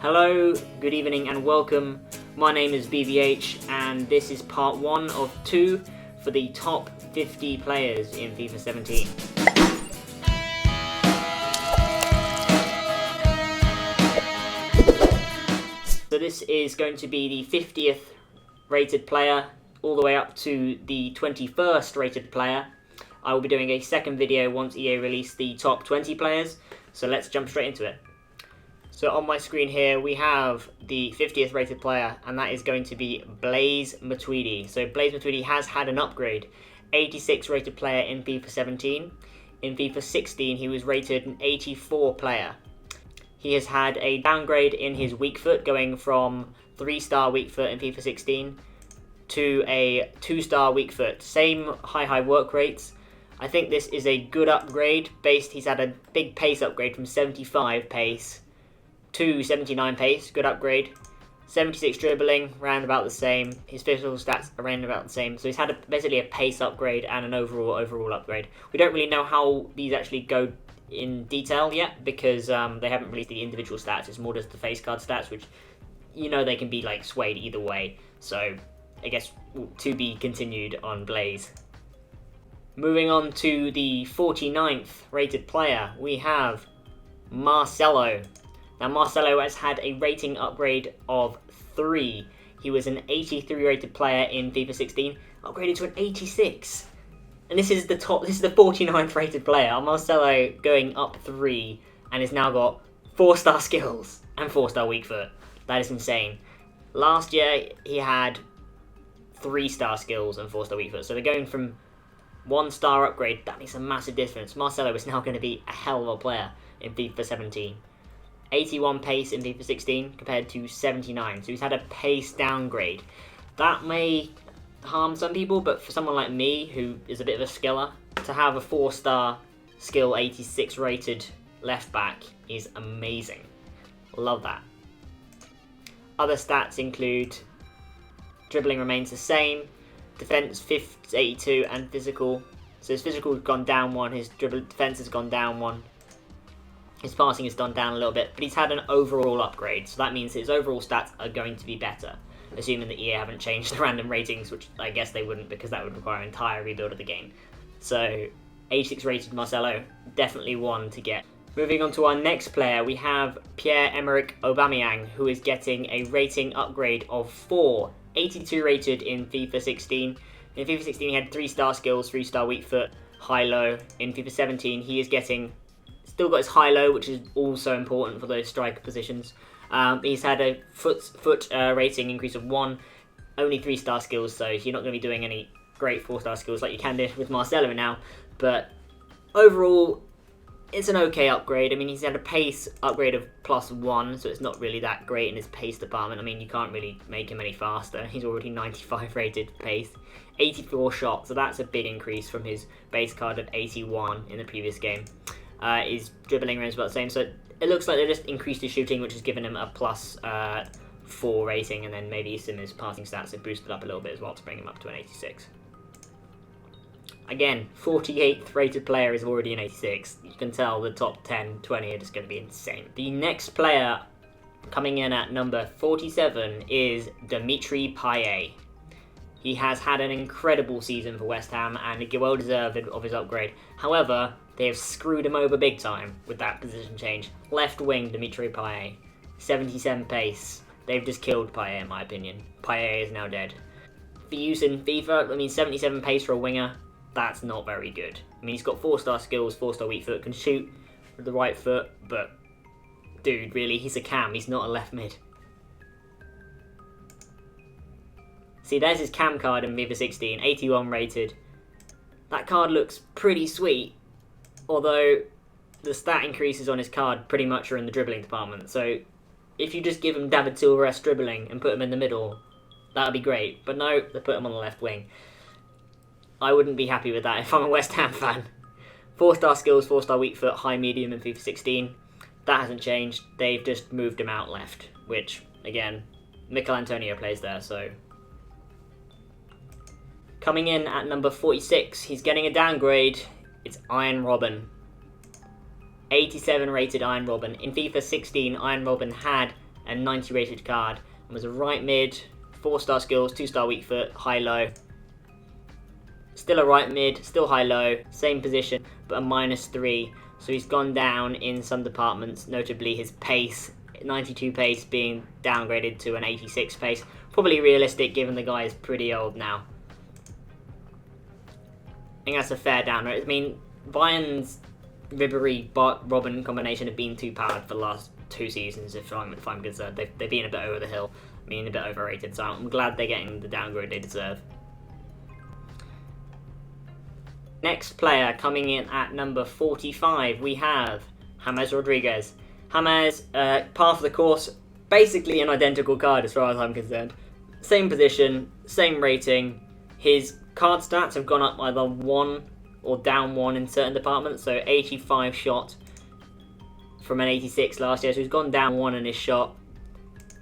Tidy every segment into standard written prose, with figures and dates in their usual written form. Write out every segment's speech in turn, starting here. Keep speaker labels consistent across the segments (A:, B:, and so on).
A: Hello, good evening and welcome. My name is BBH and this is part 1 of 2 for the top 50 players in FIFA 17. So this is going to be the 50th rated player all the way up to the 21st rated player. I will be doing a second video once EA release the top 20 players, so let's jump straight into it. So on my screen here we have the 50th rated player, and that is going to be Blaise Matuidi. So Blaise Matuidi has had an upgrade, 86 rated player in FIFA 17. In FIFA 16 he was rated an 84 player. He has had a downgrade in his weak foot, going from 3-star weak foot in FIFA 16 to a 2-star weak foot. Same high work rates. I think this is a good upgrade. He's had a big pace upgrade from 75 pace to 79 pace, good upgrade. 76 dribbling, round about the same. His physical stats are round about the same. So he's had basically a pace upgrade and an overall upgrade. We don't really know how these actually go in detail yet, because they haven't released the individual stats. It's more just the face card stats, which, you know, they can be like swayed either way. So I guess to be continued on Blaise. Moving on to the 49th rated player, we have Marcelo. Now Marcelo has had a rating upgrade of 3. He was an 83 rated player in FIFA 16, upgraded to an 86. And this is the 49th rated player. Marcelo going up 3 and has now got 4-star skills and 4-star weak foot. That is insane. Last year he had 3-star skills and 4-star weak foot. So they're going from 1-star upgrade. That makes a massive difference. Marcelo is now going to be a hell of a player in FIFA 17. 81 pace in FIFA 16 compared to 79. So he's had a pace downgrade. That may harm some people, but for someone like me, who is a bit of a skiller, to have a 4-star skill 86 rated left back is amazing. Love that. Other stats include dribbling remains the same, defense 82, and physical. So his physical has gone down 1, his defense has gone down 1. His passing has gone down a little bit, but he's had an overall upgrade, so that means his overall stats are going to be better, assuming that EA haven't changed the random ratings, which I guess they wouldn't, because that would require an entire rebuild of the game. So 86 rated Marcelo, definitely one to get. Moving on to our next player, we have Pierre-Emerick Aubameyang, who is getting a rating upgrade of 4. 82 rated in FIFA 16. In FIFA 16 he had 3-star skills, 3-star weak foot, high-low. In FIFA 17 he is getting, still got his high-low, which is also important for those striker positions. He's had a foot rating increase of 1, only 3-star skills, so you're not going to be doing any great 4-star skills like you can do with Marcelo now. But overall, it's an okay upgrade. I mean, he's had a pace upgrade of +1, so it's not really that great in his pace department. I mean, you can't really make him any faster. He's already 95 rated pace. 84 shot, so that's a big increase from his base card of 81 in the previous game. His dribbling range is about the same, so it looks like they just increased his shooting, which has given him a +4 rating, and then maybe some of his passing stats have boosted up a little bit as well to bring him up to an 86. Again, 48th rated player is already an 86. You can tell the top 10, 20 are just going to be insane. The next player coming in at number 47 is Dimitri Payet. He has had an incredible season for West Ham and well deserved of his upgrade. However, they have screwed him over big time with that position change. Left wing Dimitri Payet, 77 pace. They've just killed Payet in my opinion. Payet is now dead. For use in FIFA, I mean 77 pace for a winger, that's not very good. I mean, he's got 4-star skills, 4-star weak foot, can shoot with the right foot, but dude, really, he's a cam, he's not a left mid. See, there's his cam card in FIFA 16, 81 rated. That card looks pretty sweet, although the stat increases on his card pretty much are in the dribbling department. So if you just give him David Silva-esque dribbling and put him in the middle, that would be great. But no, they put him on the left wing. I wouldn't be happy with that if I'm a West Ham fan. 4-star skills, 4-star weak foot, high medium in FIFA 16. That hasn't changed. They've just moved him out left, which, again, Mikel Antonio plays there, so. Coming in at number 46, he's getting a downgrade. It's Arjen Robben. 87 rated Arjen Robben. In FIFA 16, Arjen Robben had a 90 rated card, and was a right mid, 4-star skills, 2-star weak foot, high low. Still a right mid, still high low, same position, but a -3. So he's gone down in some departments, notably his pace, 92 pace being downgraded to an 86 pace. Probably realistic given the guy is pretty old now. I think that's a fair downgrade. I mean, Bayern's Ribery Robben combination have been too powered for the last 2 seasons, if I'm concerned. They've been a bit over the hill, a bit overrated, so I'm glad they're getting the downgrade they deserve. Next player coming in at number 45, we have James Rodriguez. James, par for the course, basically an identical card as far as I'm concerned. Same position, same rating. His card stats have gone up either 1 or down 1 in certain departments, so 85 shot from an 86 last year, so he's gone down 1 in his shot.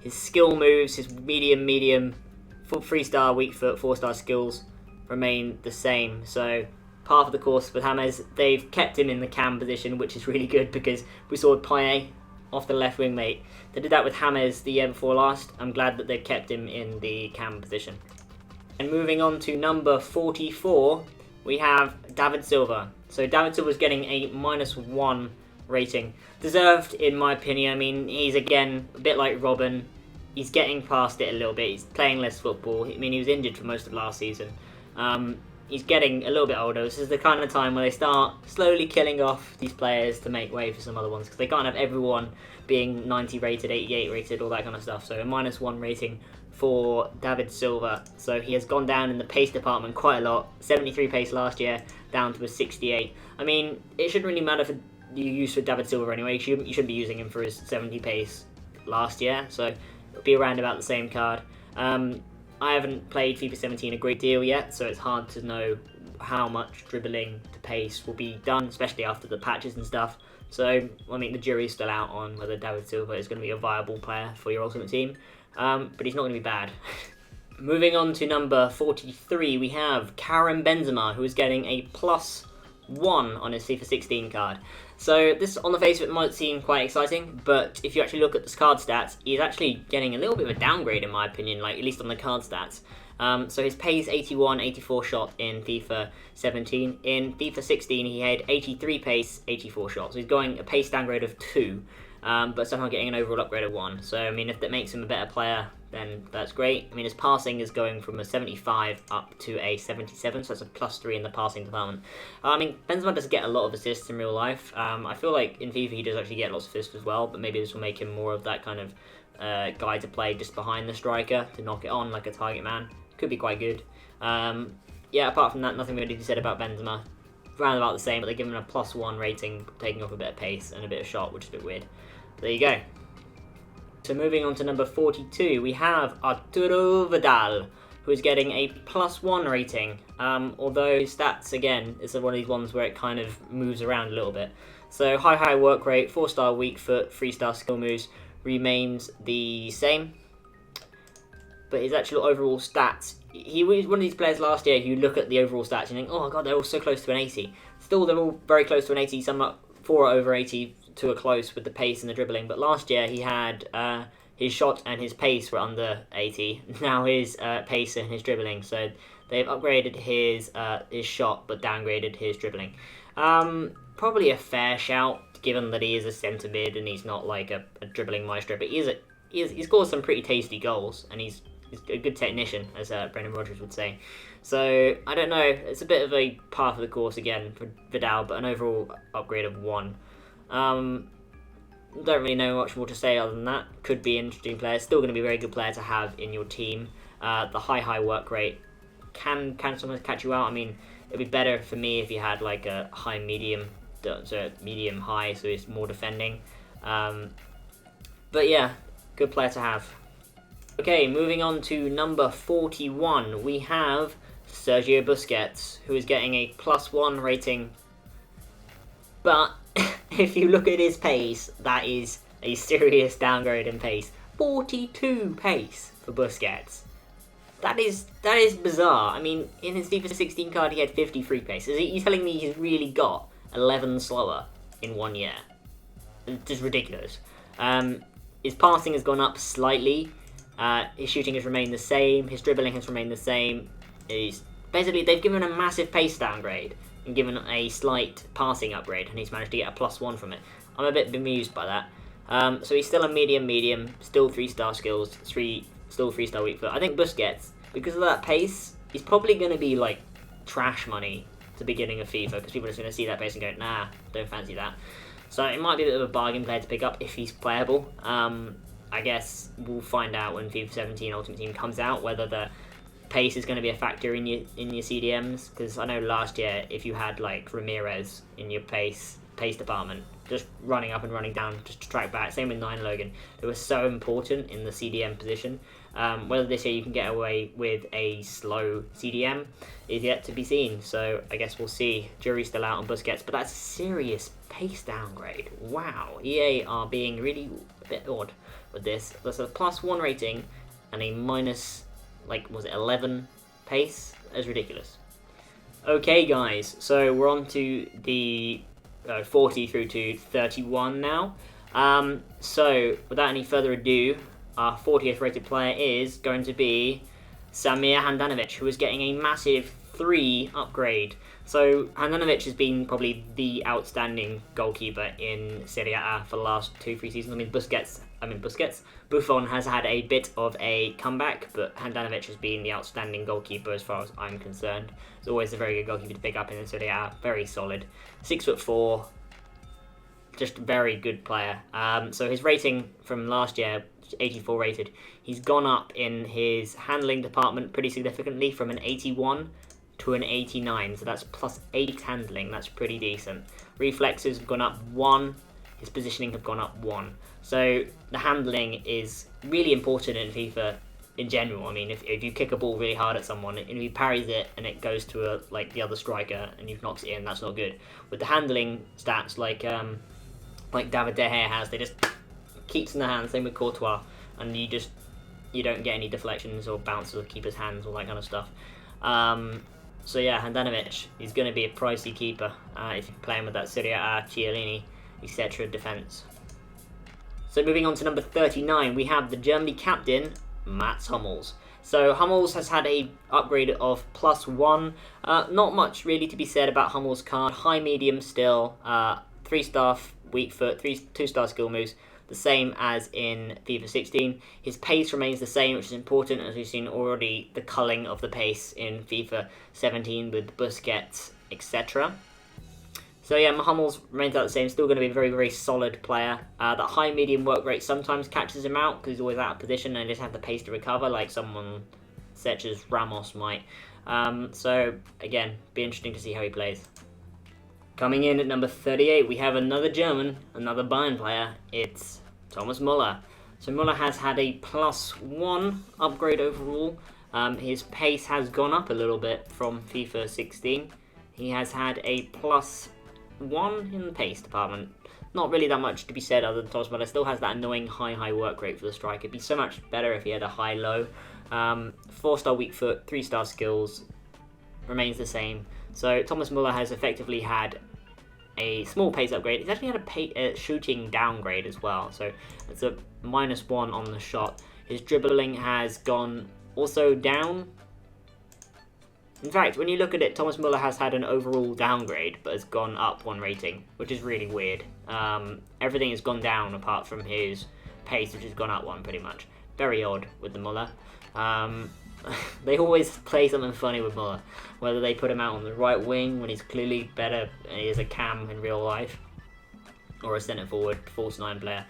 A: His skill moves, his medium, 3-star weak foot, 4-star skills remain the same, so par for the course with James. They've kept him in the cam position, which is really good because we saw Payet off the left wing, mate. They did that with James the year before last. I'm glad that they've kept him in the cam position. And moving on to number 44, we have David Silva. So David Silva's getting a -1 rating. Deserved, in my opinion. I mean, he's again a bit like Robben. He's getting past it a little bit. He's playing less football. I mean, he was injured for most of last season. He's getting a little bit older. This is the kind of time where they start slowly killing off these players to make way for some other ones, because they can't have everyone being 90 rated, 88 rated, all that kind of stuff. So a -1 rating for David Silva. So he has gone down in the pace department quite a lot. 73 pace last year, down to a 68. I mean, it shouldn't really matter for your use for David Silva anyway. You shouldn't be using him for his 70 pace last year, so it'll be around about the same card. I haven't played FIFA 17 a great deal yet, so it's hard to know how much dribbling to pace will be done, especially after the patches and stuff. So, I mean, the jury's still out on whether David Silva is going to be a viable player for your ultimate team, but he's not going to be bad. Moving on to number 43, we have Karim Benzema, who is getting a +1 on his FIFA 16 card. So this, on the face of it, might seem quite exciting, but if you actually look at the card stats, he's actually getting a little bit of a downgrade in my opinion, like at least on the card stats. So his pace 81, 84 shot in FIFA 17. In FIFA 16, he had 83 pace, 84 shot. So he's going a pace downgrade of 2, but somehow getting an overall upgrade of 1. So, I mean, if that makes him a better player, then that's great. I mean, his passing is going from a 75 up to a 77, so that's a +3 in the passing department. I mean, Benzema does get a lot of assists in real life. I feel like in FIFA he does actually get lots of assists as well, but maybe this will make him more of that kind of guy to play just behind the striker, to knock it on like a target man. Could be quite good. Yeah, apart from that, nothing really to be said about Benzema. Around about the same, but they're giving him a +1 rating, taking off a bit of pace and a bit of shot, which is a bit weird. But there you go. So moving on to number 42, we have Arturo Vidal, who is getting a +1 rating. Although his stats, again, is one of these ones where it kind of moves around a little bit. So high work rate, 4-star weak foot, 3-star skill moves remains the same. But his actual overall stats, he was one of these players last year who look at the overall stats and think, oh my god, they're all so close to an 80. Still, they're all very close to an 80, some up 4 over 80, 2 are close with the pace and the dribbling. But last year he had his shot and his pace were under 80. Now his pace and his dribbling. So they've upgraded his shot but downgraded his dribbling. Probably a fair shout, given that he is a centre mid and he's not like a dribbling maestro. But he scored some pretty tasty goals, and he's a good technician, as Brendan Rodgers would say. So, I don't know, it's a bit of a par for the course again for Vidal, but an overall upgrade of 1. Don't really know much more to say other than that. Could be an interesting player, still going to be a very good player to have in your team. The high work rate can sometimes catch you out. I mean, it'd be better for me if you had like a medium high, so it's more defending. But yeah, good player to have. Okay, moving on to number 41, we have Sergio Busquets, who is getting a +1 rating. But if you look at his pace, that is a serious downgrade in pace. 42 pace for Busquets. That is bizarre. I mean, in his FIFA 16 card, he had 53 pace. Are you telling me he's really got 11 slower in 1 year? It's just ridiculous. his passing has gone up slightly. His shooting has remained the same. His dribbling has remained the same. Basically, they've given a massive pace downgrade and given a slight passing upgrade, and he's managed to get a +1 from it. I'm a bit bemused by that. So he's still a medium, still 3-star skills, still 3-star weak foot. I think Busquets, because of that pace, he's probably going to be like trash money at the beginning of FIFA, because people are just going to see that pace and go, nah, don't fancy that. So it might be a bit of a bargain player to pick up if he's playable. I guess we'll find out when FIFA 17 Ultimate Team comes out whether the pace is going to be a factor in your CDMs, because I know last year if you had like Ramirez in your pace department, just running up and running down just to track back, same with 9 Logan, they were so important in the CDM position. Whether this year you can get away with a slow CDM is yet to be seen, so I guess we'll see. Jury's still out on Busquets, but that's a serious pace downgrade. Wow, EA are being really a bit odd with this. That's a +1 rating and a minus, like, was it 11 pace? That's ridiculous. Okay guys, so we're on to the 40 through to 31 now. So without any further ado, our 40th rated player is going to be Samir Handanovic, who is getting a massive 3 upgrade. So Handanovic has been probably the outstanding goalkeeper in Serie A for the last 2-3 seasons. Buffon has had a bit of a comeback, but Handanovic has been the outstanding goalkeeper as far as I'm concerned. He's always a very good goalkeeper to pick up in Serie A, very solid. 6'4", just very good player. So his rating from last year, 84 rated, he's gone up in his handling department pretty significantly from an 81 to an 89, so that's +8 handling. That's pretty decent. Reflexes have gone up 1, his positioning have gone up 1. So the handling is really important in FIFA in general. I mean, if you kick a ball really hard at someone and he parries it and it goes to like the other striker and you knocks it in, that's not good. With the handling stats like David De Gea has, they just keeps in the hand, same with Courtois, and you don't get any deflections or bounces of keeper's hands, all that kind of stuff. So yeah, Handanovic is going to be a pricey keeper if you're playing with that Serie A, Chiellini, etc. defence. So moving on to number 39, we have the Germany captain, Mats Hummels. So Hummels has had a upgrade of +1. Not much really to be said about Hummels' card. High medium still, 3-star weak foot, 2-star skill moves, the same as in FIFA 16. His pace remains the same, which is important, as we've seen already the culling of the pace in FIFA 17 with Busquets, etc. So yeah, Hummels remains about the same, still going to be a very, very solid player. That high-medium work rate sometimes catches him out because he's always out of position and doesn't have the pace to recover like someone such as Ramos might. So again, be interesting to see how he plays. Coming in at number 38, we have another German, another Bayern player. It's Thomas Müller. So Müller has had a +1 upgrade overall. His pace has gone up a little bit from FIFA 16. He has had a +1 in the pace department. Not really that much to be said other than Thomas Müller still has that annoying high work rate for the striker. It'd be so much better if he had a high-low. 4-star weak foot, 3-star skills, remains the same. So Thomas Müller has effectively had a small pace upgrade. He's actually had a shooting downgrade as well, so it's a -1 on the shot. His dribbling has gone also down. In fact, when you look at it, Thomas Müller has had an overall downgrade, but has gone up 1 rating, which is really weird. Everything has gone down apart from his pace, which has gone up 1 pretty much. Very odd with the Müller. They always play something funny with Müller, whether they put him out on the right wing when he's clearly better and he is a cam in real life, or a centre forward, false 9 player.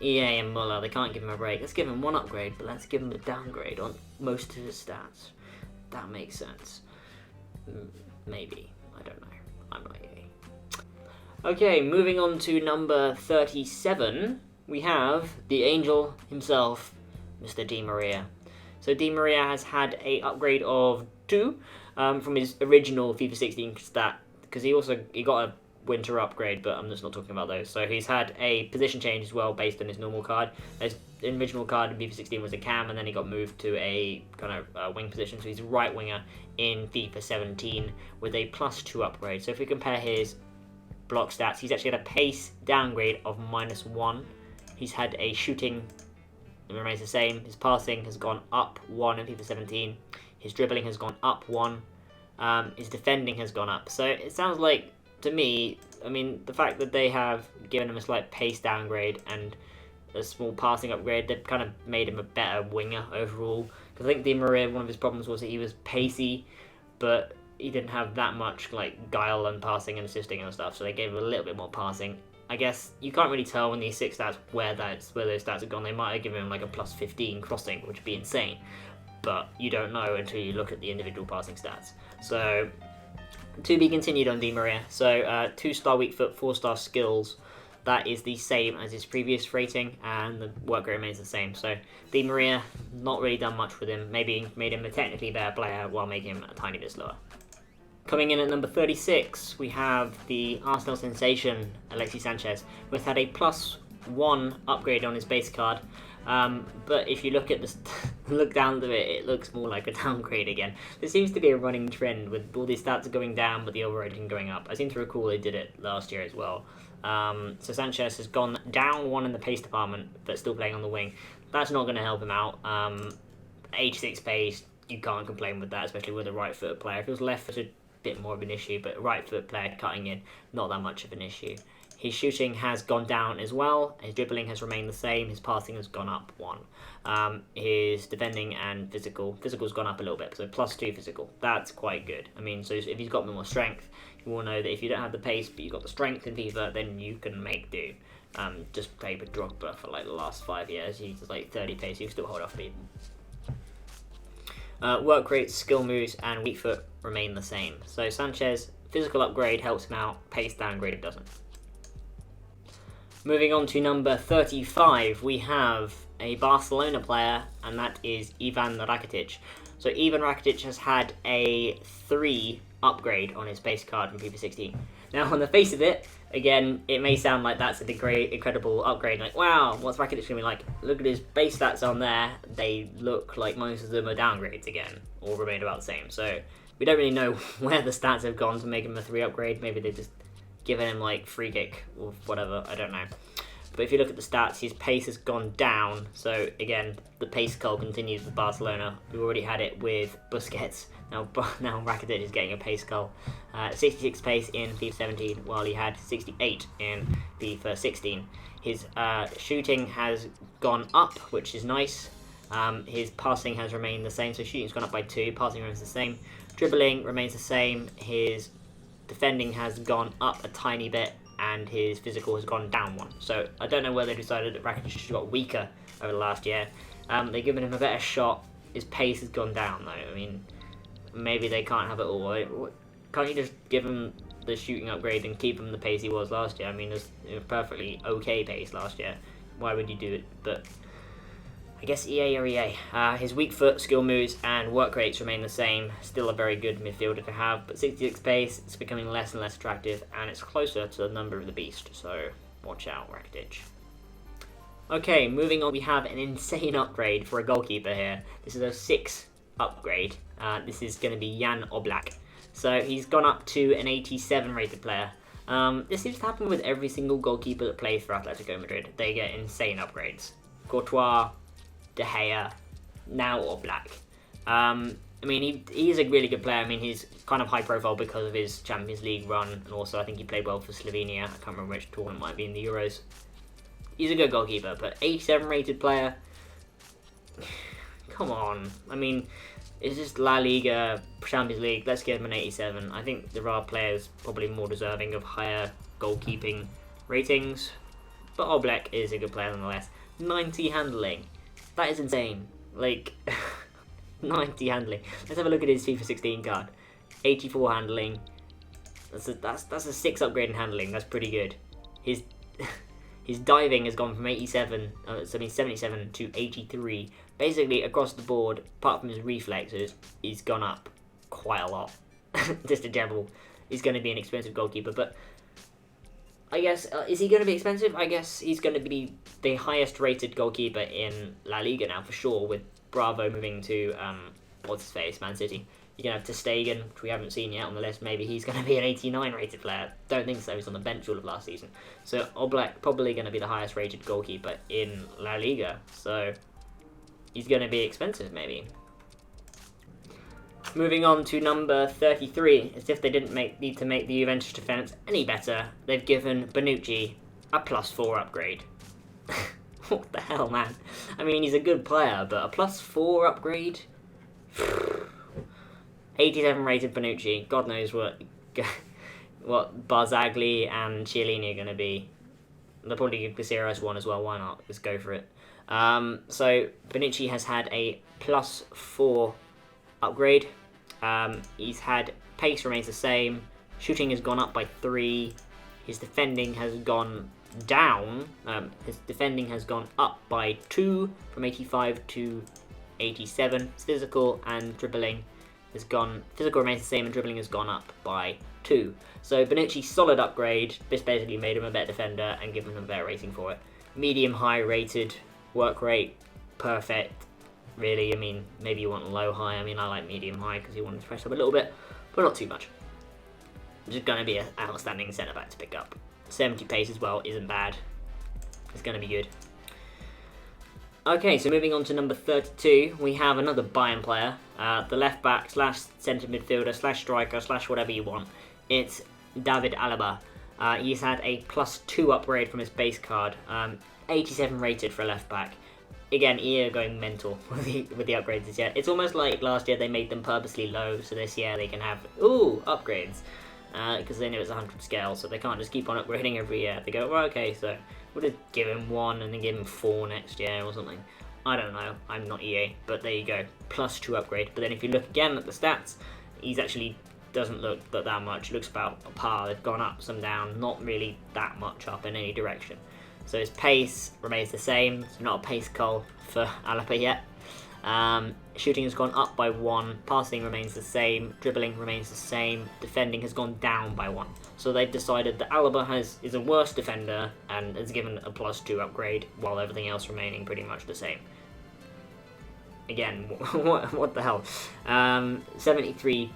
A: EA and Müller, they can't give him a break. Let's give him 1 upgrade, but let's give him a downgrade on most of his stats. That makes sense. Maybe. I don't know. I'm not EA. Okay, moving on to number 37, we have the angel himself, Mr. Di Maria. So Di Maria has had a upgrade of 2 from his original FIFA 16 stat, because he got a winter upgrade, but I'm just not talking about those. So he's had a position change as well based on his normal card. His original card in FIFA 16 was a cam, and then he got moved to a kind of wing position, so he's a right winger in FIFA 17 with a +2 upgrade. So if we compare his block stats, he's actually had a pace downgrade of -1 He's had a shooting, it remains the same. His passing has gone up 1 in FIFA 17. His dribbling has gone up 1. His defending has gone up. So it sounds like, to me, I mean, the fact that they have given him a slight pace downgrade and a small passing upgrade, they've kind of made him a better winger overall. Because I think Di Maria, one of his problems was that he was pacey, but he didn't have that much like guile and passing and assisting and stuff. So they gave him a little bit more passing. I guess you can't really tell in these 6 stats where those stats have gone. They might have given him like a plus 15 crossing, which would be insane. But you don't know until you look at the individual passing stats. So, to be continued on Di Maria. So, 2-star weak foot, 4-star skills. That is the same as his previous rating, and the work rate remains the same. So, Di Maria, not really done much with him. Maybe made him a technically better player while making him a tiny bit slower. Coming in at number 36, we have the Arsenal sensation, Alexis Sanchez, who has had a +1 upgrade on his base card. But if you look at look down to it, it looks more like a downgrade again. There seems to be a running trend with all these stats going down, but the overrating going up. I seem to recall they did it last year as well. So Sanchez has gone down 1 in the pace department, but still playing on the wing. That's not going to help him out. 86 pace, you can't complain with that, especially with a right-footed player. If it was left-footed, bit more of an issue, but right-footed player cutting in, not that much of an issue. His shooting has gone down as well. His dribbling has remained the same. His passing has gone up 1. His defending and physical's gone up a little bit, so +2 physical. That's quite good. I mean, so if he's got more strength, you will know that if you don't have the pace, but you've got the strength in FIFA, then you can make do. Just play with Drogba for like the last 5 years. He's like 30 pace, you can still hold off people. Work rate, skill moves, and weak foot remain the same. So Sanchez, physical upgrade helps him out, pace downgrade doesn't. Moving on to number 35, we have a Barcelona player, and that is Ivan Rakitic. So Ivan Rakitic has had a 3 upgrade on his base card from FIFA 16. Now, on the face of it, again, it may sound like that's a great, incredible upgrade. Like, wow, what's Rakitic going to be like? Look at his base stats on there. They look like most of them are downgrades again, or remain about the same. So we don't really know where the stats have gone to make him a 3 upgrade. Maybe they've just given him like free kick or whatever, I don't know. But if you look at the stats, his pace has gone down. So again, the pace cull continues with Barcelona. We already had it with Busquets. Now Rakitic is getting a pace cull. 66 pace in FIFA 17, while he had 68 in FIFA 16. His shooting has gone up, which is nice. His passing has remained the same. So shooting's gone up by 2, passing remains the same. Dribbling remains the same. His defending has gone up a tiny bit, and his physical has gone down 1. So I don't know whether they decided that Rakitic got weaker over the last year. They've given him a better shot. His pace has gone down though. I mean, maybe they can't have it all. Can't you just give him the shooting upgrade and keep him the pace he was last year? I mean, it was perfectly okay pace last year. Why would you do it? But I guess EA or EA. His weak foot, skill moves, and work rates remain the same. Still a very good midfielder to have, but 66 pace, it's becoming less and less attractive, and it's closer to the number of the beast, so watch out, Rakitic. Okay, moving on, we have an insane upgrade for a goalkeeper here. This is a 6 upgrade. This is going to be Jan Oblak. So he's gone up to an 87 rated player. This seems to happen with every single goalkeeper that plays for Atletico Madrid. They get insane upgrades. Courtois, De Gea, now Oblak. I mean, he is a really good player. I mean, he's kind of high profile because of his Champions League run, and also I think he played well for Slovenia. I can't remember which tournament, might be in the Euros. He's a good goalkeeper, but 87 rated player, come on. I mean, it's just La Liga, Champions League, let's give him an 87. I think there are players probably more deserving of higher goalkeeping ratings, but Oblak is a good player nonetheless. 90 handling. That is insane. Like, 90 handling. Let's have a look at his FIFA 16 card. 84 handling. That's a 6 upgrade in handling. That's pretty good. His diving has gone from 77 to 83. Basically, across the board, apart from his reflexes, he's gone up quite a lot. Just in general, he's going to be an expensive goalkeeper, but I guess, is he going to be expensive? I guess he's going to be the highest rated goalkeeper in La Liga now, for sure, with Bravo moving to, what's his face, Man City. You're going to have Stegen, which we haven't seen yet on the list. Maybe he's going to be an 89 rated player. Don't think so. He's on the bench all of last season. So Oblak probably going to be the highest rated goalkeeper in La Liga. So he's going to be expensive, maybe. Moving on to number 33. As if they didn't need to make the Juventus defence any better, they've given Bonucci a +4 upgrade. What the hell, man? I mean, he's a good player, but a +4 upgrade? 87 rated Bonucci. God knows what Barzagli and Chiellini are going to be. They'll probably give Caceres one as well. Why not? Let's go for it. So Bonucci has had a +4 upgrade. He's had pace remains the same. Shooting has gone up by 3. His defending has gone down. His defending has gone up by 2 from 85 to 87. His physical and dribbling has gone. Physical remains the same and dribbling has gone up by 2. So Bonucci, solid upgrade. This basically made him a better defender and given him a better rating for it. Medium high rated, work rate perfect. Really, I mean, maybe you want low high. I mean, I like medium high because you want to press up a little bit, but not too much. Just going to be an outstanding centre back to pick up. 70 pace as well isn't bad. It's going to be good. Okay, so moving on to number 32, we have another Bayern player, the left back slash centre midfielder slash striker slash whatever you want. It's David Alaba. He's had a +2 upgrade from his base card, 87 rated for a left back. Again, EA are going mental with the upgrades this year. It's almost like last year they made them purposely low, so this year they can have, upgrades. Because they know it's a 100 scale, so they can't just keep on upgrading every year. They go, well, okay, so we'll just give him 1 and then give him 4 next year or something. I don't know, I'm not EA, but there you go, +2 upgrade. But then if you look again at the stats, he's actually doesn't look that much. It looks about a par. They've gone up, some down, not really that much up in any direction. So his pace remains the same, so not a pace call for Alaba yet. Shooting has gone up by 1, passing remains the same, dribbling remains the same, defending has gone down by 1. So they've decided that Alaba is a worse defender and is given a +2 upgrade, while everything else remaining pretty much the same. Again, what the hell? 73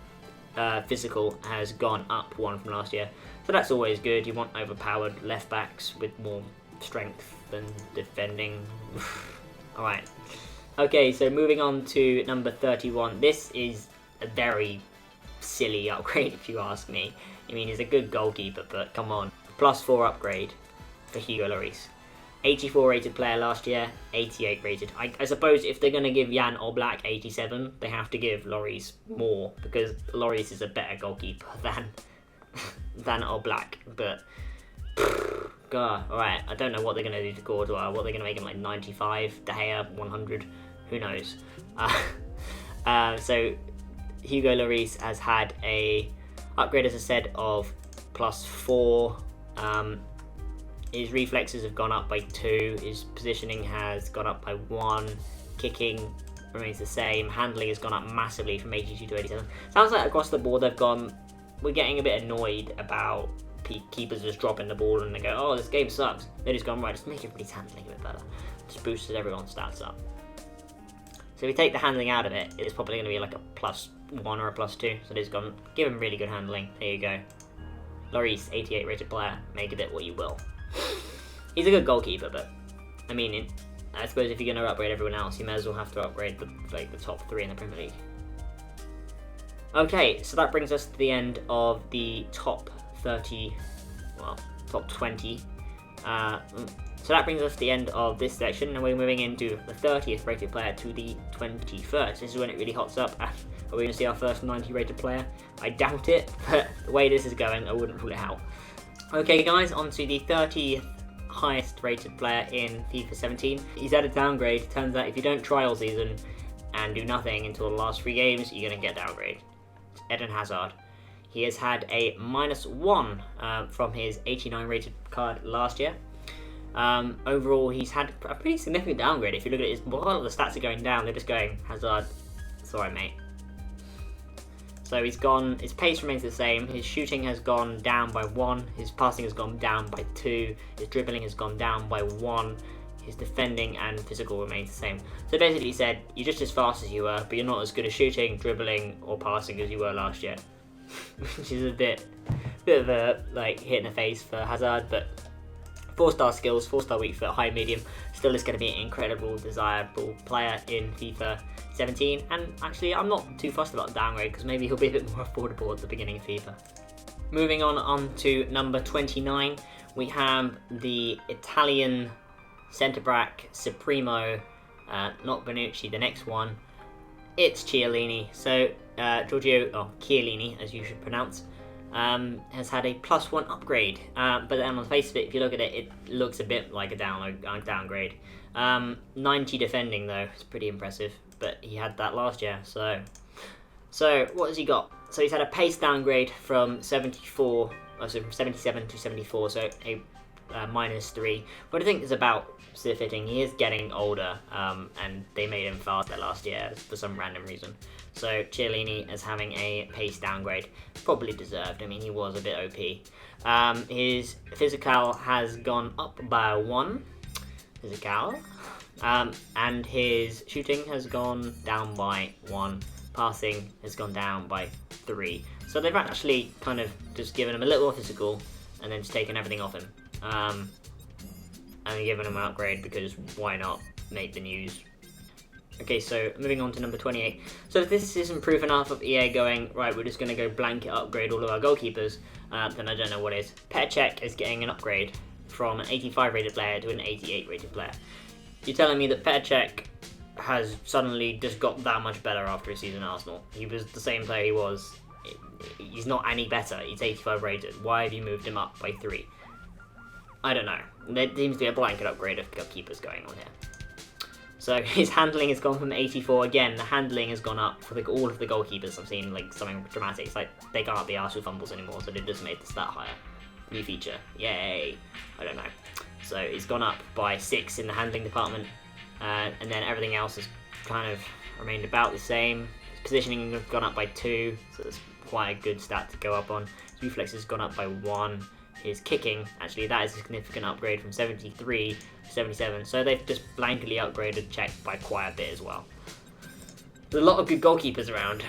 A: physical has gone up 1 from last year, so that's always good. You want overpowered left backs with more strength than defending. Alright. Okay, so moving on to number 31. This is a very silly upgrade if you ask me. I mean, he's a good goalkeeper, but come on. +4 upgrade for Hugo Lloris. 84 rated player last year, 88 rated. I suppose if they're going to give Jan Oblak 87, they have to give Lloris more, because Lloris is a better goalkeeper than Oblak, but God, alright, I don't know what they're going to do to Courtois. What they're going to make him like 95, De Gea 100, who knows. So Hugo Lloris has had a upgrade, as I said, of +4. His reflexes have gone up by 2. His positioning has gone up by 1. Kicking remains the same. Handling has gone up massively from 82 to 87. Sounds like across the board they've gone. We're getting a bit annoyed about keepers just dropping the ball and they go, oh, this game sucks. They've just gone, right, just make everybody's handling a bit better. Just boosted everyone's stats up. So if we take the handling out of it, it's probably going to be like a +1 or a +2. So they've gone, give him really good handling. There you go. Lloris, 88 rated player. Make of it what you will. He's a good goalkeeper, but I mean, I suppose if you're going to upgrade everyone else, you may as well have to upgrade the top 3 in the Premier League. Okay, so that brings us to the end of the top 30, well, top 20. So that brings us to the end of this section, and we're moving into the 30th rated player to the 21st. This is when it really hots up. Are we going to see our first 90 rated player? I doubt it, but the way this is going, I wouldn't rule it out. Okay guys, on to the 30th highest rated player in FIFA 17. He's had a downgrade. Turns out if you don't try all season and do nothing until the last 3 games, you're going to get downgraded. It's Eden Hazard. He has had a -1 from his 89 rated card last year. Overall, he's had a pretty significant downgrade. If you look at it, a lot of the stats are going down. They're just going, Hazard, sorry mate. So he's gone, his pace remains the same, his shooting has gone down by 1, his passing has gone down by 2, his dribbling has gone down by 1, his defending and physical remains the same. So basically he said, you're just as fast as you were, but you're not as good at shooting, dribbling, or passing as you were last year. Which is a bit of a like hit in the face for Hazard, but 4-star skills, 4-star weak foot, high medium, still is going to be an incredible, desirable player in FIFA 17. And actually, I'm not too fussed about downgrade because maybe he'll be a bit more affordable at the beginning of FIFA. Moving on to number 29, we have the Italian centre-back Supremo, not Bonucci, the next one. It's Chiellini. So Chiellini, as you should pronounce, has had a +1 upgrade. But then on the face of it, if you look at it, it looks a bit like a downgrade. 90 defending though, it's pretty impressive. But he had that last year, so what has he got? So he's had a pace downgrade from 74, so from 77 to 74, so a -3. But I think it's about fitting. He is getting older, and they made him faster last year for some random reason. So Chiellini is having a pace downgrade, probably deserved. I mean, he was a bit OP. His physical has gone up by 1. And his shooting has gone down by 1. Passing has gone down by 3. So they've actually kind of just given him a little more physical and then just taken everything off him. And given him an upgrade because why not make the news? Okay, so moving on to number 28. So if this isn't proof enough of EA going, right, we're just going to go blanket upgrade all of our goalkeepers, then I don't know what is. Petr is getting an upgrade from an 85 rated player to an 88 rated player. You're telling me that Petr has suddenly just got that much better after his season at Arsenal? He was the same player he was. He's not any better. He's 85 rated. Why have you moved him up by 3? I don't know. There seems to be a blanket upgrade of keepers going on here. So his handling has gone from 84. Again, the handling has gone up for all of the goalkeepers. I've seen like something dramatic. It's like they can't be Arsenal fumbles anymore, so they just made the stat higher. New feature. Yay. I don't know. So he's gone up by 6 in the handling department. And then everything else has kind of remained about the same. His positioning has gone up by 2, so that's quite a good stat to go up on. His reflex has gone up by 1. His kicking, actually that is a significant upgrade from 73 to 77. So they've just blanketly upgraded Czech by quite a bit as well. There's a lot of good goalkeepers around.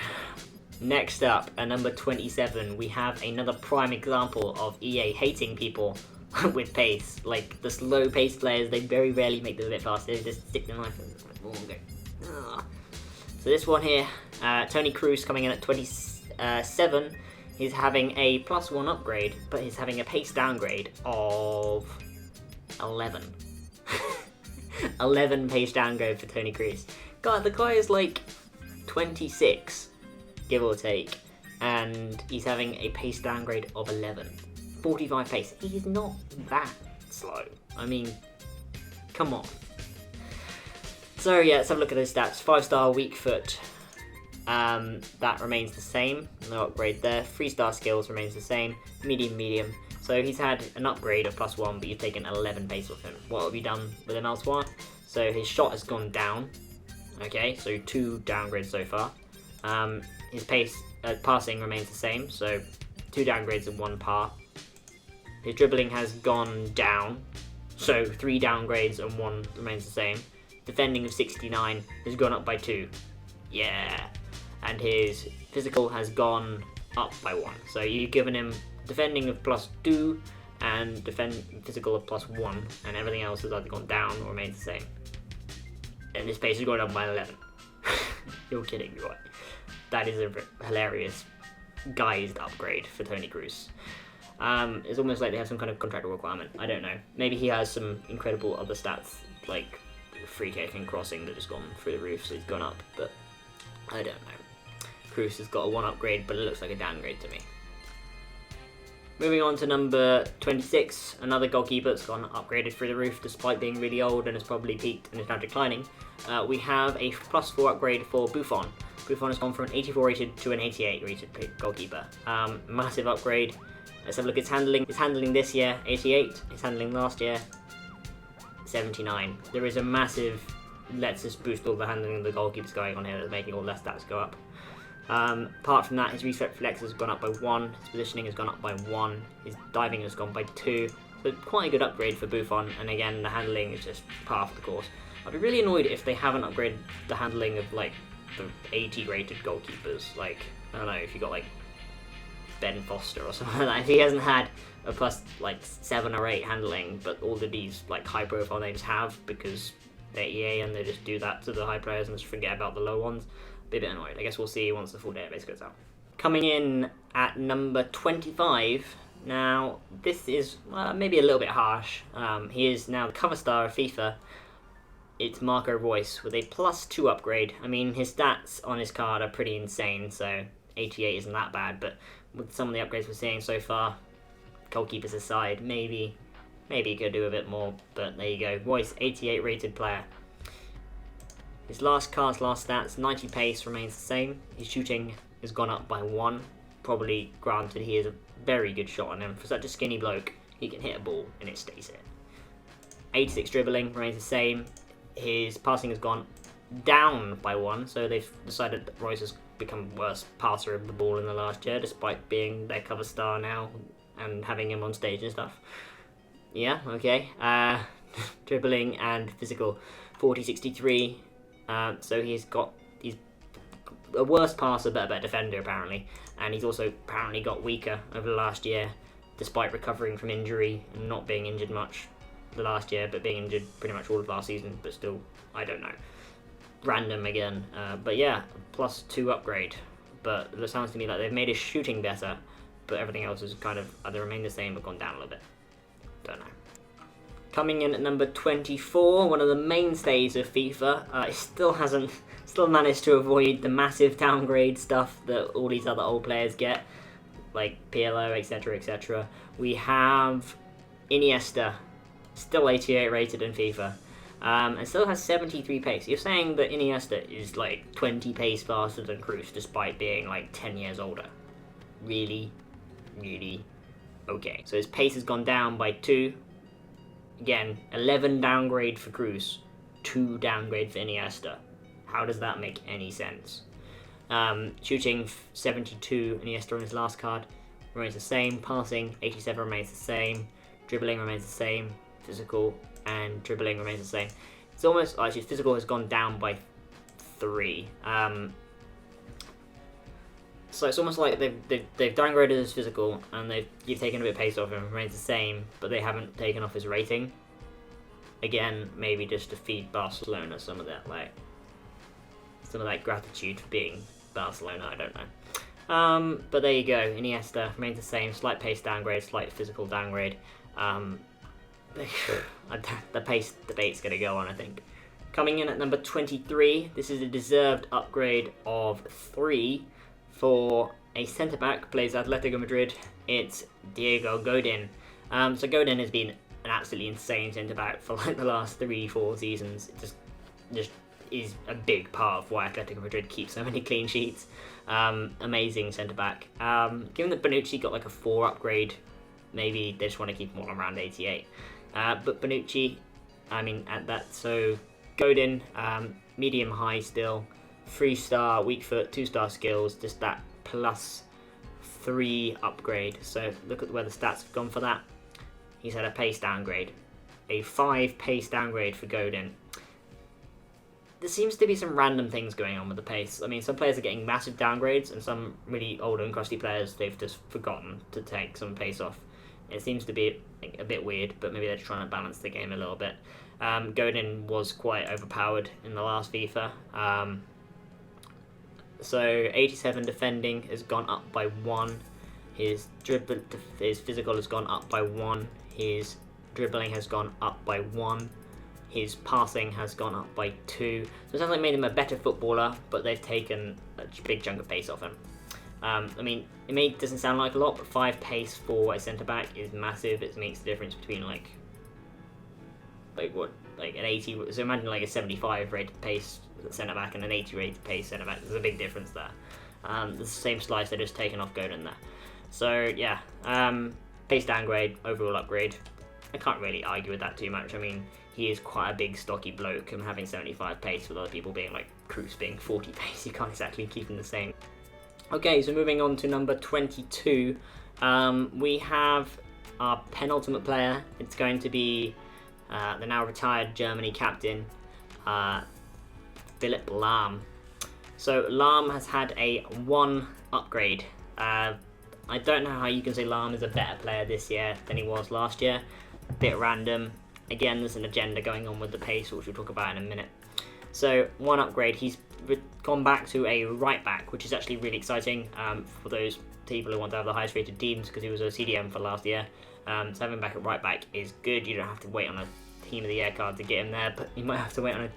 A: Next up, at number 27, we have another prime example of EA hating people with pace. Like the slow pace players, they very rarely make them a bit faster. They just stick them like, So this one here, Toni Kroos coming in at 27. He's having a +1 upgrade, but he's having a pace downgrade of 11. 11 pace downgrade for Toni Kroos. God, the guy is like 26, give or take, and he's having a pace downgrade of 11. 45 pace. He's not that slow. I mean, come on. So yeah, let's have a look at his stats. 5-star weak foot. That remains the same. No upgrade there. 3-star skills remains the same. Medium. So he's had an upgrade of +1, but you've taken 11 pace off him. What have you done with him elsewhere? So his shot has gone down. Okay, so 2 downgrades so far. His passing remains the same. So 2 downgrades and 1 par. His dribbling has gone down. So 3 downgrades and 1 remains the same. Defending of 69 has gone up by 2. Yeah. And his physical has gone up by 1. So you've given him defending of +2 and physical of +1, and everything else has either gone down or remains the same. And his pace has gone up by 11. You're kidding me, right? That is a hilarious guised upgrade for Toni Kroos. It's almost like they have some kind of contractual requirement. I don't know. Maybe he has some incredible other stats, like free kick and crossing that just gone through the roof, so he's gone up, but I don't know. Kroos has got a 1 upgrade, but it looks like a downgrade to me. Moving on to number 26, another goalkeeper that's gone upgraded through the roof despite being really old and has probably peaked and is now declining. We have a +4 upgrade for Buffon. Buffon has gone from an 84 rated to an 88 rated goalkeeper. Massive upgrade. Let's have a look at his handling. His handling this year, 88. His handling last year, 79. There is a massive, let's just boost all the handling of the goalkeepers going on here that's making all their stats go up. Apart from that, his reflex has gone up by 1, his positioning has gone up by 1, his diving has gone by 2, so but quite a good upgrade for Buffon, and again, the handling is just par for the course. I'd be really annoyed if they haven't upgraded the handling of, like, the 80 rated goalkeepers. Like, I don't know, if you got, like, Ben Foster or something like that. If he hasn't had a plus, like, 7 or 8 handling, but all of these, like, high profile names have, because they're EA and they just do that to the high players and just forget about the low ones. Be a bit annoyed. I guess we'll see once the full database goes out. Coming in at number 25. Now, this is maybe a little bit harsh. He is now the cover star of FIFA. It's Marco Reus with a +2 upgrade. I mean, his stats on his card are pretty insane, so 88 isn't that bad, but with some of the upgrades we're seeing so far, goalkeepers aside, maybe he could do a bit more, but there you go. Reus, 88 rated player. His last card's last stats, 90 pace remains the same. His shooting has gone up by 1. Probably granted he has a very good shot on him. For such a skinny bloke, he can hit a ball and it stays in. 86 dribbling remains the same. His passing has gone down by 1, so they've decided that Reus has become a worse passer of the ball in the last year, despite being their cover star now and having him on stage and stuff. Yeah, okay. Dribbling and physical, 40-63. So he's a worse passer but a better defender apparently, and he's also apparently got weaker over the last year, despite recovering from injury and not being injured much the last year, but being injured pretty much all of last season. But still, I don't know. Random again. But yeah, +2 upgrade. But it sounds to me like they've made his shooting better, but everything else has kind of either remained the same or gone down a little bit. Don't know. Coming in at number 24, one of the mainstays of FIFA, it still managed to avoid the massive downgrade stuff that all these other old players get, like PLO, etc, etc. We have Iniesta, still 88 rated in FIFA, and still has 73 pace. You're saying that Iniesta is like 20 pace faster than Cruz, despite being like 10 years older. Really? Really? Okay. So his pace has gone down by 2. Again, 11 downgrade for Cruz, 2 downgrade for Iniesta. How does that make any sense? Shooting 72, Iniesta on his last card remains the same. Passing 87 remains the same. Dribbling remains the same. Physical and dribbling remains the same. It's almost actually physical has gone down by 3. So it's almost like they've downgraded his physical and you've taken a bit of pace off him. Remains the same, but they haven't taken off his rating. Again, maybe just to feed Barcelona some of that gratitude for being Barcelona. I don't know. But there you go. Iniesta remains the same. Slight pace downgrade, slight physical downgrade. The pace debate's going to go on, I think. Coming in at number 23, this is a deserved upgrade of 3 for a centre-back, plays Atletico Madrid. It's Diego Godin. So Godin has been an absolutely insane centre-back for like the last 3-4 seasons. It just is a big part of why Atletico Madrid keep so many clean sheets. Amazing centre-back. Given that Bonucci got like a 4 upgrade, maybe they just want to keep him all around 88. But Bonucci, I mean, at that, so Godin, medium-high still, 3-star weak foot, 2-star skills, just that +3 upgrade. So look at where the stats have gone for that. He's had a pace downgrade, a 5 pace downgrade for Godin. There seems to be some random things going on with the pace. I mean, some players are getting massive downgrades, and some really older and crusty players, they've just forgotten to take some pace off. It seems to be a bit weird, but maybe they're just trying to balance the game a little bit. Godin was quite overpowered in the last FIFA. So 87 defending has gone up by 1. His physical has gone up by 1. His dribbling has gone up by 1. His passing has gone up by 2. So it sounds like it made him a better footballer, but they've taken a big chunk of pace off him. I mean, it doesn't sound like a lot, but 5 pace for a centre-back is massive. It makes the difference between like an 80, so imagine like a 75 rated pace centre-back and an 80 rated pace centre-back. There's a big difference there. The same slice, they're just taking off Godin there. So yeah, pace downgrade, overall upgrade. I can't really argue with that too much. I mean, he is quite a big stocky bloke, and having 75 pace with other people being like Cruz being 40 pace, you can't exactly keep them the same. Okay, so moving on to number 22, we have our penultimate player, it's going to be the now retired Germany captain, Philipp Lahm. So Lahm has had a 1 upgrade. I don't know how you can say Lahm is a better player this year than he was last year. A bit random. Again, there's an agenda going on with the pace, which we'll talk about in a minute. So 1 upgrade, he's gone back to a right back, which is actually really exciting for those people who want to have the highest rated teams, because he was a CDM for last year. So having him back at right back is good. You don't have to wait on a Team of the Year card to get him there, but you might have to wait on a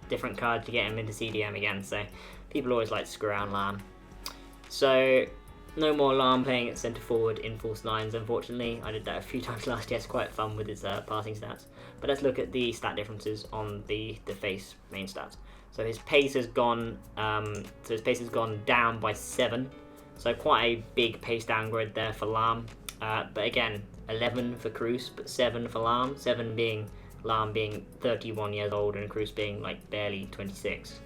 A: different card to get him into CDM again. So people always like to screw around Lahm. So no more Lahm playing at centre forward in false lines, unfortunately. I did that a few times last year. It's quite fun with his passing stats. But let's look at the stat differences on the face main stats. So his pace has gone down by 7. So quite a big pace downgrade there for Lahm. But again, 11 for Kroos, but 7 for Lahm. 7 being Lahm being 31 years old and Kroos being like barely 26.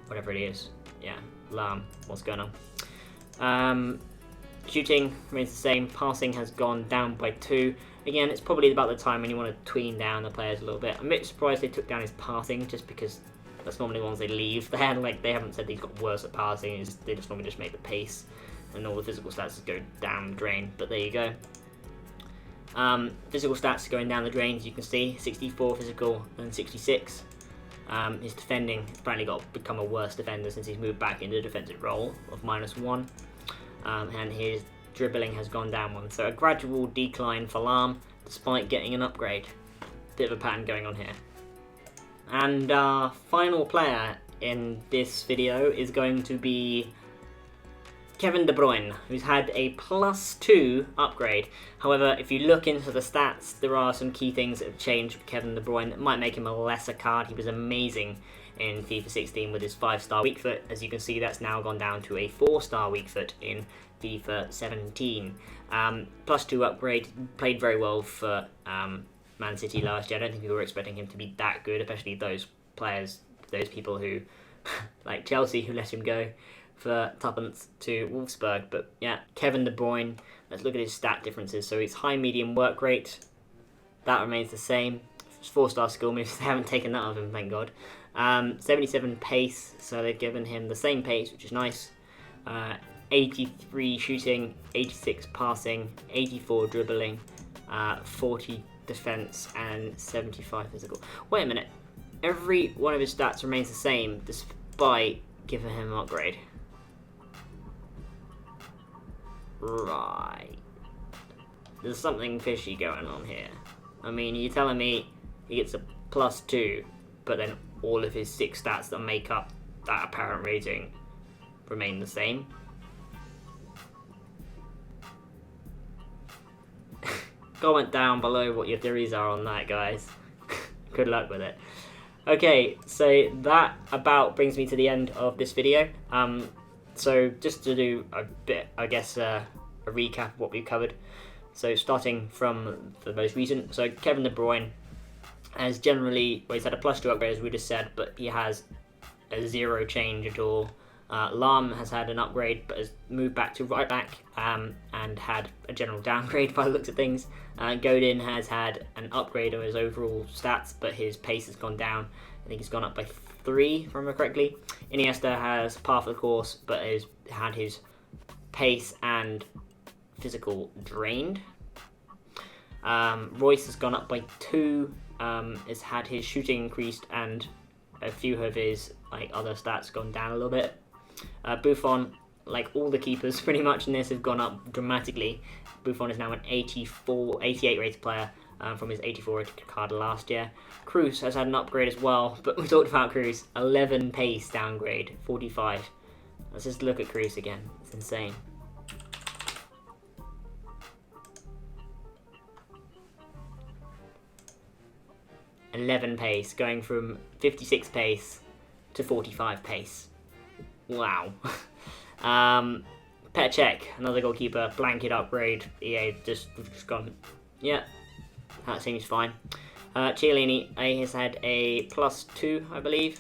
A: Whatever it is. Yeah, Lahm, what's going on? Shooting remains the same. Passing has gone down by 2. Again, it's probably about the time when you want to tween down the players a little bit. I'm a bit surprised they took down his passing, just because that's normally ones they leave there. Like, they haven't said he's got worse at passing. They just normally just make the pace, and all the physical stats just go down the drain. But there you go. Physical stats going down the drain, as you can see. 64 physical and 66. His defending has apparently become a worse defender since he's moved back into the defensive role of -1. And his dribbling has gone down 1. So a gradual decline for Lahm, despite getting an upgrade. Bit of a pattern going on here. And our final player in this video is going to be Kevin De Bruyne, who's had a +2 upgrade. However, if you look into the stats, there are some key things that have changed with Kevin De Bruyne that might make him a lesser card. He was amazing in FIFA 16 with his 5-star weak foot. As you can see, that's now gone down to a 4-star weak foot in FIFA 17. +2 upgrade, played very well for Man City last year. I don't think people were expecting him to be that good, especially those players, those people who, like Chelsea, who let him go for tuppence to Wolfsburg. But yeah, Kevin De Bruyne, let's look at his stat differences. So his high medium work rate, that remains the same. 4-star skill moves, they haven't taken that of him, thank God. 77 pace, so they've given him the same pace, which is nice. 83 shooting, 86 passing, 84 dribbling, 40 defense, and 75 physical. Wait a minute, every one of his stats remains the same despite giving him an upgrade. Right. There's something fishy going on here. I mean, you're telling me he gets a +2, but then all of his 6 stats that make up that apparent rating remain the same? Comment down below what your theories are on that, guys. Good luck with it. Okay, so that about brings me to the end of this video. So just to do a bit, I guess, a recap of what we've covered. So starting from the most recent, so Kevin De Bruyne has generally, well, he's had a +2 upgrade as we just said, but he has a 0 change at all. Lahm has had an upgrade but has moved back to right back and had a general downgrade by the looks of things. Godin has had an upgrade of his overall stats, but his pace has gone down. I think he's gone up by 3, if I remember correctly. Iniesta has par for the course, but has had his pace and physical drained. Royce has gone up by 2, has had his shooting increased, and a few of his other stats gone down a little bit. Buffon, like all the keepers pretty much in this, have gone up dramatically. Buffon is now an 88 rated player from his 84 rated card last year. Kroos has had an upgrade as well, but we talked about Kroos. 11 pace downgrade, 45. Let's just look at Kroos again. It's insane. .11 pace, going from 56 pace to 45 pace. Wow. Petr Cech, another goalkeeper, blanket upgrade. EA just gone, yeah, that seems fine. Chiellini has had a +2, I believe.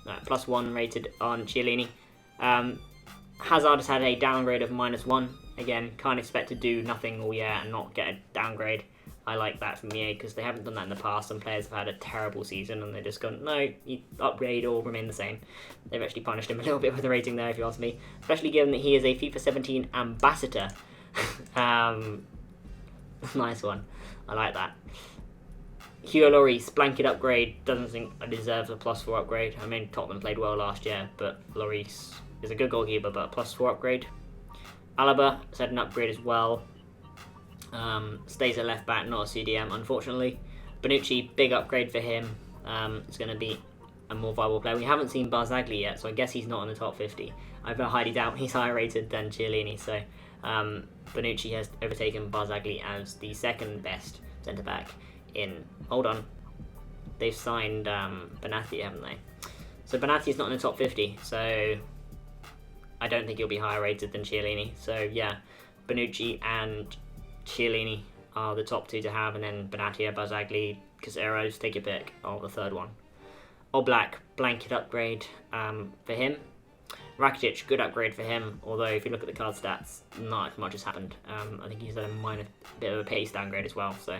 A: +1 rated on Chiellini. Hazard has had a downgrade of -1. Again, can't expect to do nothing all year and not get a downgrade. I like that from EA because they haven't done that in the past. Some players have had a terrible season and they're just gone, no, you upgrade or remain the same. They've actually punished him a little bit with the rating there, if you ask me. Especially given that he is a FIFA 17 ambassador. Nice one. I like that. Hugo Lloris, blanket upgrade. Doesn't think I deserve a +4 upgrade. I mean, Tottenham played well last year, but Lloris is a good goalkeeper, but a +4 upgrade. Alaba has had an upgrade as well. Stays at left back, not a CDM, unfortunately. Bonucci, big upgrade for him. It's going to be a more viable player. We haven't seen Barzagli yet, so I guess he's not in the top 50. I highly doubt he's higher rated than Chiellini, so Bonucci has overtaken Barzagli as the second best centre-back in... Hold on. They've signed Benatia, haven't they? So Benatia's not in the top 50, so I don't think he'll be higher rated than Chiellini. So yeah, Bonucci and Chiellini are the top two to have, and then Benatia, Barzagli, Caceres, take your pick, or the third one. Oblak, blanket upgrade for him. Rakitic, good upgrade for him, although if you look at the card stats, not much has happened. I think he's had a bit of a pace downgrade as well, so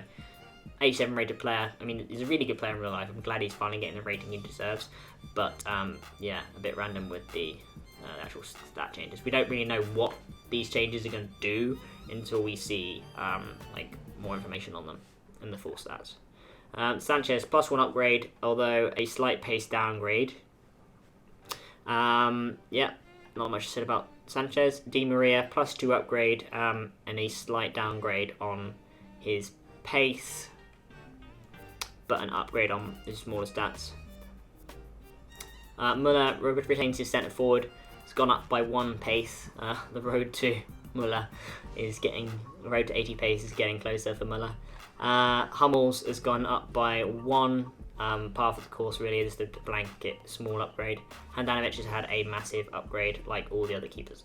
A: 87 rated player. I mean, he's a really good player in real life. I'm glad he's finally getting the rating he deserves, but yeah, a bit random with the actual stat changes. We don't really know what these changes are going to do until we see like more information on them and the full stats. Sanchez, +1 upgrade, although a slight pace downgrade. Yeah, not much to say about Sanchez. Di Maria, +2 upgrade, and a slight downgrade on his pace, but an upgrade on his smaller stats. Muller retains his centre forward. It's gone up by 1 pace. The road to Muller is getting, the road to 80 pace is getting closer for Muller. Hummels has gone up by 1. Par for the course really, just a blanket small upgrade. Handanovic has had a massive upgrade like all the other keepers.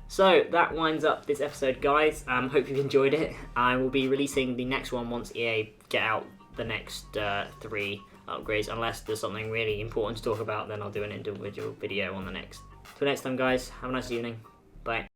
A: So that winds up this episode, guys. Hope you've enjoyed it. I will be releasing the next one once EA get out the next 3 upgrades. Unless there's something really important to talk about, then I'll do an individual video on the next. Till next time, guys, have a nice evening. Bye.